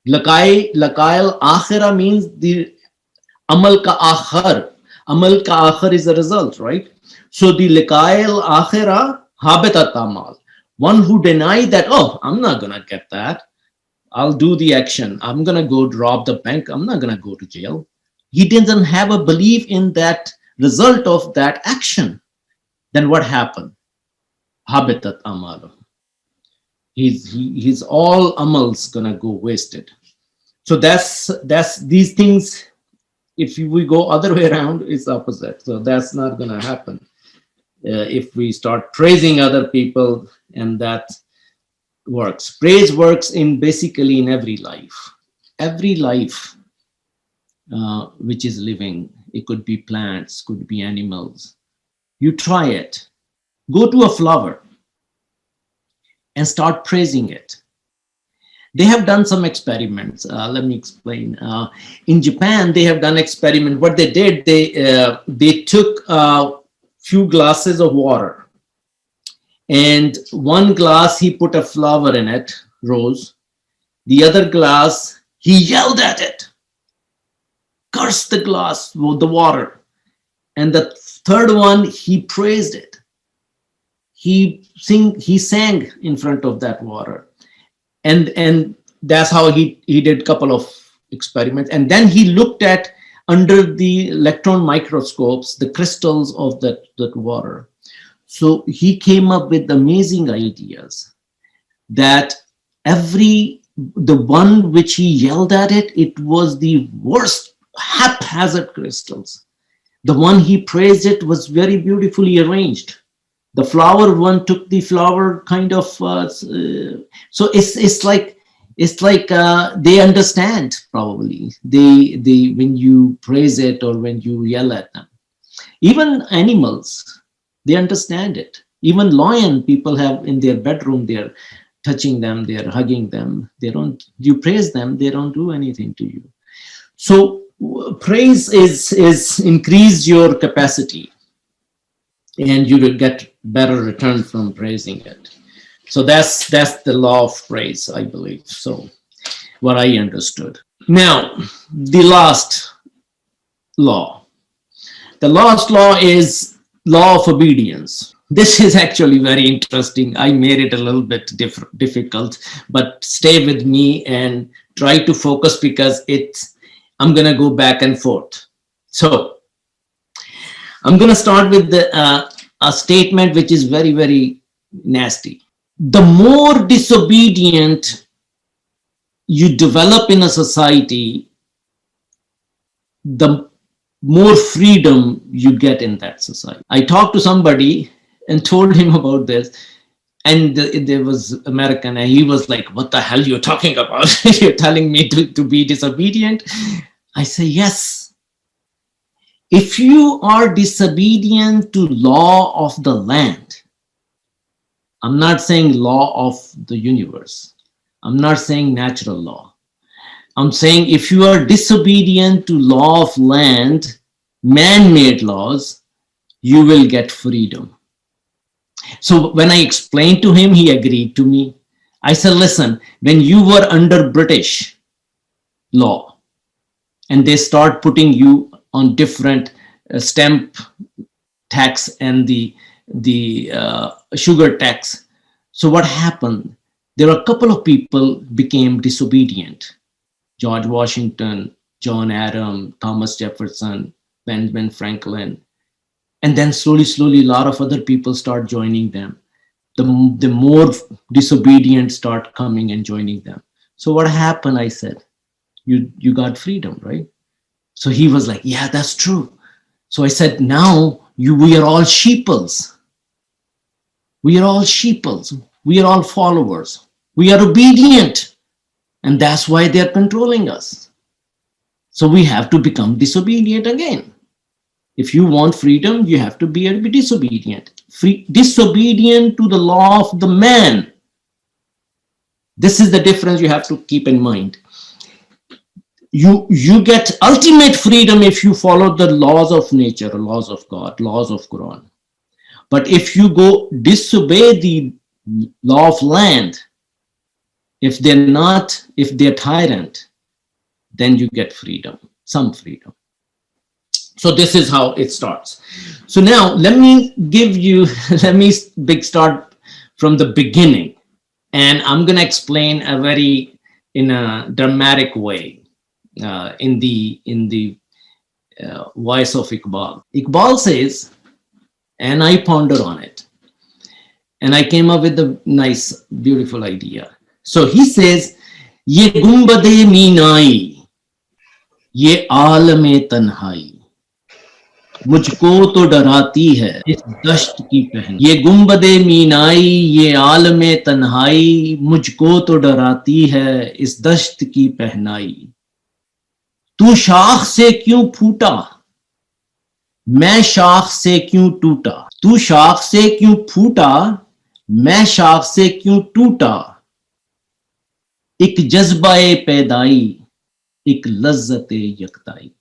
Laqail akhira means the amal ka akhar. Amal ka akhar is the result, right? So the laqail akhira habitat amal. One who deny that, oh, I'm not gonna get that. I'll do the action. I'm gonna go rob the bank. I'm not gonna go to jail. He doesn't have a belief in that result of that action. Then what happened? Habitat amal. His all amal's gonna go wasted. So that's these things. If we go other way around, it's opposite. So that's not gonna happen. If we start praising other people, and that works. Praise works in basically in every life. Every life which is living. It could be plants, could be animals. You try it. Go to a flower and start praising it. They have done some experiments. Let me explain. In Japan, they have done experiment. What they did, they took a few glasses of water, And one glass, he put a flower in it, rose. The other glass, he yelled at it, cursed the glass with the water. And the third one, he praised it. He sang in front of that water. And that's how he did a couple of experiments. And then he looked at, under the electron microscopes, the crystals of that water. So he came up with amazing ideas that the one which he yelled at it was the worst haphazard crystals. The one he praised it was very beautifully arranged. The flower one took the flower kind of, so it's like they understand probably. They when you praise it or when you yell at them. Even animals, they understand it. Even lion, people have in their bedroom, they're touching them, they're hugging them. You praise them, they don't do anything to you. So praise is increase your capacity, and you will get better return from praising it. So that's the law of praise, I believe. So what I understood. Now, the last law. The last law is law of obedience. This is actually very interesting. I made it a little bit difficult, but stay with me and try to focus, because I'm going to go back and forth. So I'm going to start with a statement which is very, very nasty. The more disobedient you develop in a society, the more freedom you get in that society. I talked to somebody and told him about this, and there was American, and he was like, what the hell you're talking about? You're telling me to be disobedient? I say, yes. If you are disobedient to law of the land, I'm not saying law of the universe. I'm not saying natural law. I'm saying if you are disobedient to law of land, man-made laws, you will get freedom. So when I explained to him, he agreed to me. I said, listen, when you were under British law and they start putting you on different stamp tax and the sugar tax. So what happened? There were a couple of people became disobedient. George Washington, John Adams, Thomas Jefferson, Benjamin Franklin. And then slowly, a lot of other people start joining them. The more disobedient start coming and joining them. So what happened? I said, you got freedom, right? So he was like, yeah, that's true. So I said, now we are all sheeples. We are all sheeples. We are all followers. We are obedient. And that's why they're controlling us. So we have to become disobedient again. If you want freedom, you have to be disobedient. Disobedient to the law of the man. This is the difference you have to keep in mind. You get ultimate freedom if you follow the laws of nature, laws of God, laws of Quran. But if you go disobey the law of land, if they're tyrant, then you get freedom, some freedom. So this is how it starts. So now let me start from the beginning, and I'm going to explain in a dramatic way in the voice of Iqbal. Iqbal says, and I ponder on it, and I came up with a nice, beautiful idea. So he says, "Ye gumbade Meenai, ye आलमे तन्हाई, मुझको तो डराती है इस दश्त की पहन। ये गुम्बदे मीनाई, ये आलमे तन्हाई, मुझको तो डराती है इस दश्त की पहनाई। तू शाख से क्यों फूटा, मैं शाख से क्यों टूटा। तू शाख से क्यों फूटा, मैं शाख से क्यों टूटा। एक जज्बाए पैदाई, एक लज्जते यकताई."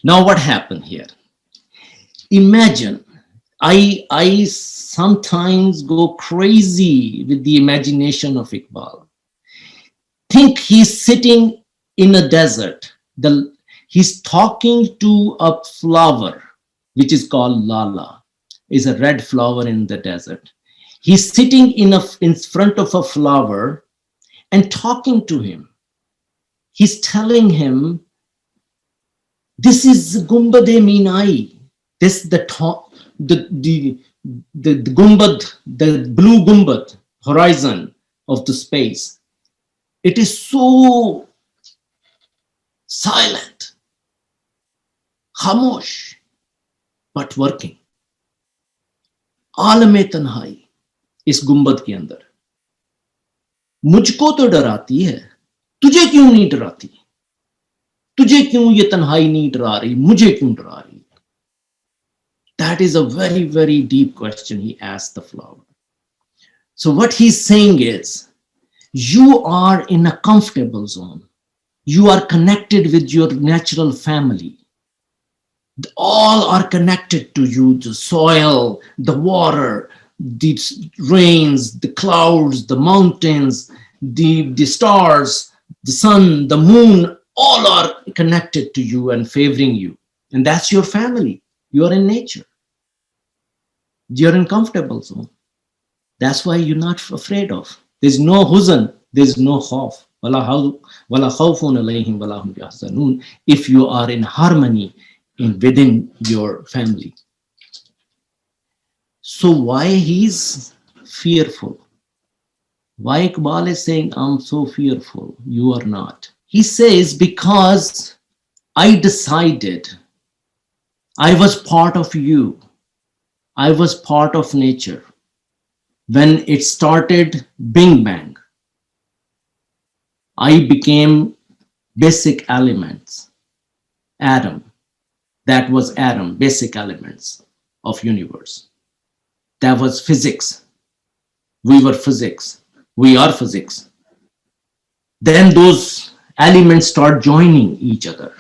Now what happened here? Imagine, I sometimes go crazy with the imagination of Iqbal. Think he's sitting in a desert. He's talking to a flower, which is called Lala, is a red flower in the desert. He's sitting in front of a flower and talking to him. He's telling him, this is Gumbad-e Minai. This the Gumbad, the blue Gumbad horizon of the space. It is so silent, khamosh, but working. आलम तन्हाई इस गुंबद के अंदर मुझको तो डराती है, तुझे क्यों नहीं डराती? तुझे क्यों ये तन्हाई नहीं डरा रही? मुझे क्यों डरा रही? That is a very, very deep question he asked the flower. So what he's saying is, you are in a comfortable zone. You are connected with your natural family. All are connected to you, the soil, the water, the rains, the clouds, the mountains, the stars, the sun, the moon, all are connected to you and favoring you. And that's your family. You are in nature. You're in comfortable zone. That's why you're not afraid of. There's no huzn, there's no khawf. If you are in harmony within your family. So why he's fearful? Why Iqbal is saying, I'm so fearful? You are not. He says, because I decided I was part of you. I was part of nature. When it started Big Bang, I became basic elements, atom. That was atom, basic elements of universe. That was physics. We were physics. We are physics. Then those elements start joining each other,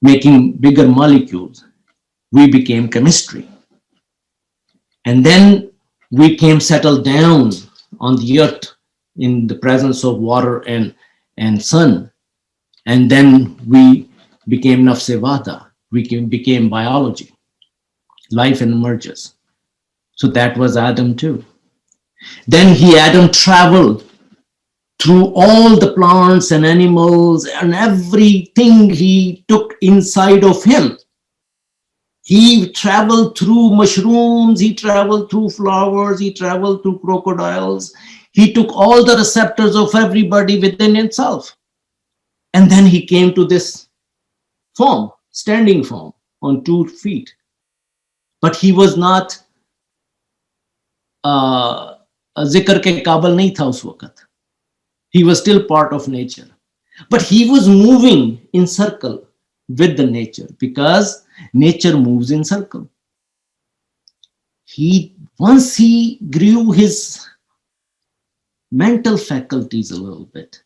making bigger molecules. We became chemistry. And then we came settled down on the earth in the presence of water and sun. And then we became nafse-wada. We became biology. Life emerges. So that was Adam too. Then Adam traveled through all the plants and animals and everything he took inside of him. He traveled through mushrooms, he traveled through flowers, he traveled through crocodiles. He took all the receptors of everybody within himself. And then he came to this form, standing form on 2 feet. But he was not zikr ke kabal nahi tha us waqt. He was still part of nature. But he was moving in circle with the nature because nature moves in circle. Once he grew his mental faculties a little bit,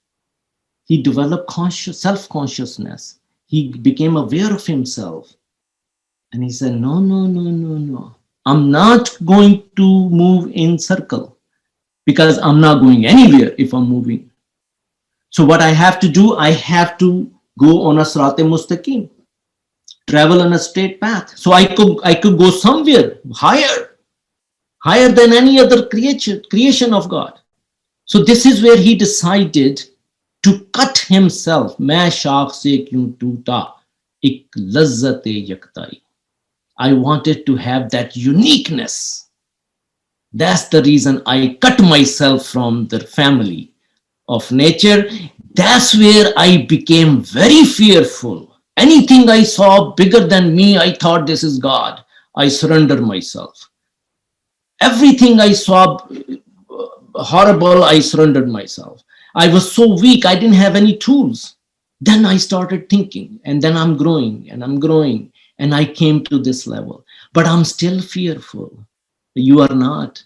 he developed self-consciousness. He became aware of himself. And he said, no. I'm not going to move in circle because I'm not going anywhere if I'm moving. So what I have to do, I have to go on a sirat-e-mustaqim, travel on a straight path. So I could go somewhere higher than any other creation of God. So this is where he decided to cut himself. Main shaakh se kyun toota, ik lazzat-e yaktai. I wanted to have that uniqueness. That's the reason I cut myself from the family of nature. That's where I became very fearful. Anything I saw bigger than me, I thought this is God. I surrendered myself. Everything I saw horrible, I surrendered myself. I was so weak, I didn't have any tools. Then I started thinking, and then I'm growing, and I came to this level. But I'm still fearful. You are not.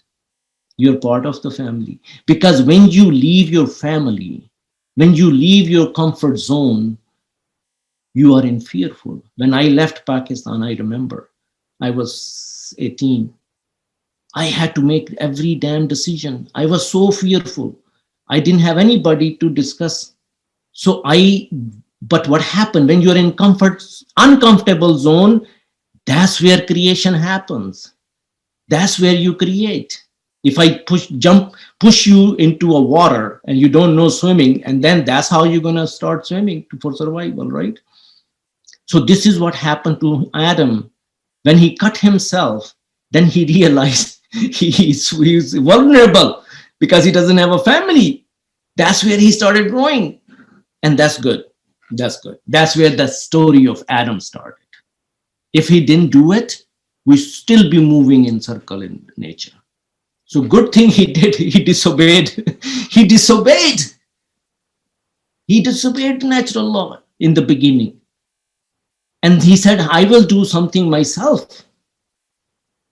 You're part of the family. Because when you leave your family, when you leave your comfort zone, you are in fearful. When I left Pakistan, I remember I was 18. I had to make every damn decision. I was so fearful. I didn't have anybody to discuss. But what happened when you're in uncomfortable zone, that's where creation happens. That's where you create. If I push you into a water and you don't know swimming, and then that's how you're going to start swimming for survival, right? So this is what happened to Adam. When he cut himself, then he realized he's vulnerable because he doesn't have a family. That's where he started growing. And that's good. That's good. That's where the story of Adam started. If he didn't do it, we'd still be moving in circle in nature. So good thing he did. He disobeyed. He disobeyed. He disobeyed natural law in the beginning. And he said, I will do something myself.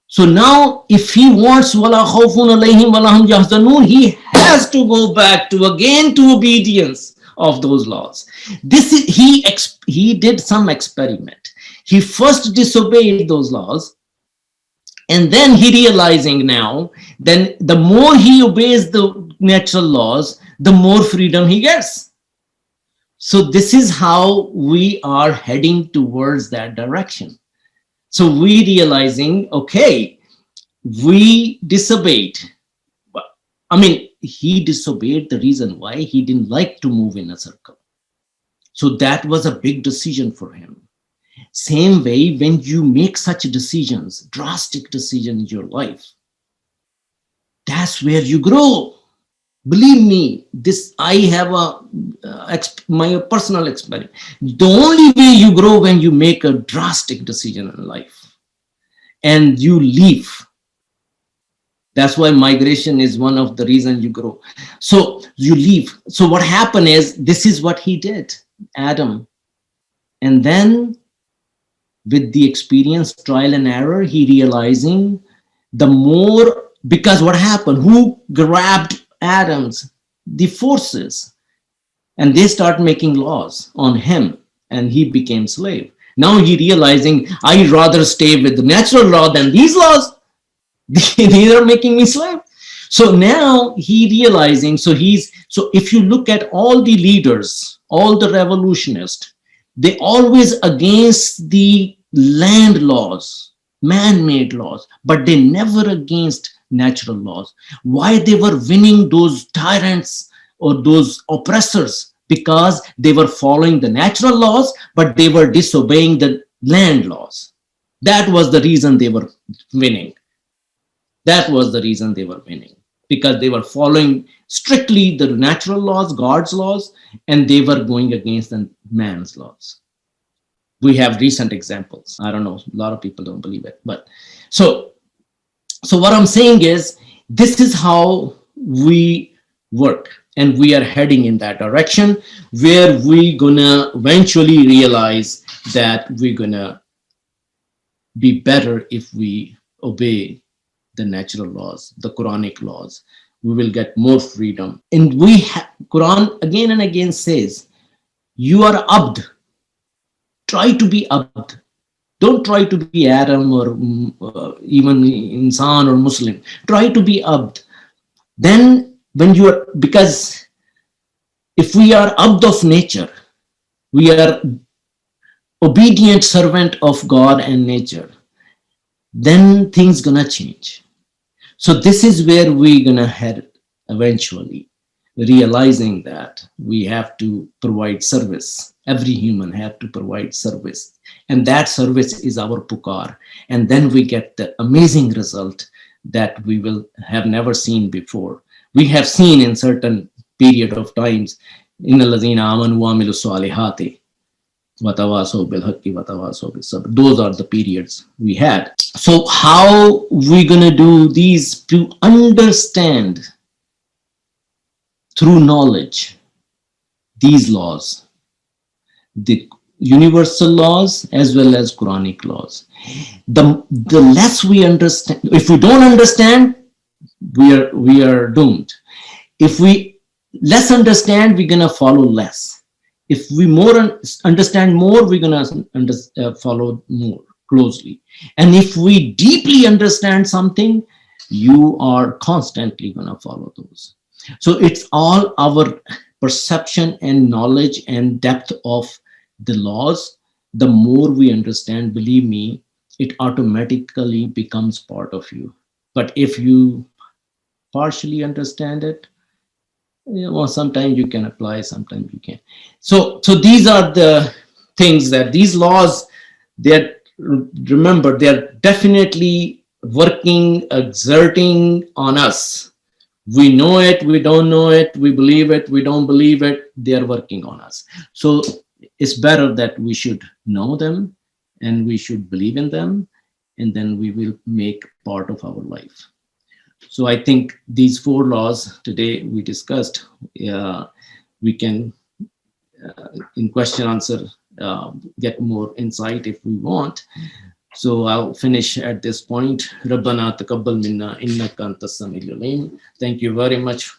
So now if he wants wala khawfun alayhim wala hum yahzanun, he has to go back to obedience of those laws. He did some experiment. He first disobeyed those laws, and then he realizing now, then the more he obeys the natural laws, the more freedom he gets. So this is how we are heading towards that direction. So we realizing, okay, we disobeyed. I mean, he disobeyed the reason why he didn't like to move in a circle. So that was a big decision for him. Same way, when you make such decisions, drastic decisions in your life, that's where you grow. Believe me, this I have my personal experience. The only way you grow when you make a drastic decision in life and you leave. That's why migration is one of the reasons you grow. So you leave. So what happened is, this is what he did, Adam. And then with the experience, trial and error, he realizing the more, because what happened? Who grabbed Adam's? The forces. And they start making laws on him, and he became slave. Now he realizing, I'd rather stay with the natural law than these laws. These are making me slave. So now he realizing, so if you look at all the leaders, all the revolutionists, they always against the land laws, man-made laws, but they never against natural laws. Why they were winning those tyrants or those oppressors? Because they were following the natural laws, but they were disobeying the land laws. That was the reason they were winning. That was the reason they were winning, because they were following strictly the natural laws, God's laws, and they were going against the man's laws. We have recent examples. I don't know, a lot of people don't believe it. But so what I'm saying is, this is how we work, and we are heading in that direction where we're gonna eventually realize that we're gonna be better if we obey the natural laws, the Quranic laws. We will get more freedom. And Quran again and again says, you are abd. Try to be abd. Don't try to be Adam or even insan or Muslim. Try to be abd. Then when you are, because if we are abd of nature, we are obedient servant of God and nature, then things gonna change. So this is where we're gonna head eventually, realizing that we have to provide service. Every human have to provide service, and that service is our pukar. And then we get the amazing result that we will have never seen before. We have seen in certain period of times, Inna allazina amanu wa amilu salihati watawasaw bil haqqi watawasaw bis sabr. Those are the periods we had. So how we gonna do these? To understand through knowledge these laws, the universal laws as well as Quranic laws. The less we understand, if we don't understand, we are doomed. If we less understand, we're gonna follow less. If we more understand more, we're gonna follow more closely. And if we deeply understand something, you are constantly going to follow those. So it's all our perception and knowledge and depth of the laws. The more we understand, believe me, it automatically becomes part of you. But if you partially understand it, well, sometimes you can apply, sometimes you can't. So these are the things that these laws, they're, remember, they're definitely working, exerting on us. We know it, we don't know it, we believe it, we don't believe it, they're working on us. So it's better that we should know them and we should believe in them, and then we will make part of our life. So I think these 4 laws today we discussed, we can in question answer get more insight if we want. So I'll finish at this point. ربنا تقبل منا إنك أنت السميع العليم. Thank you very much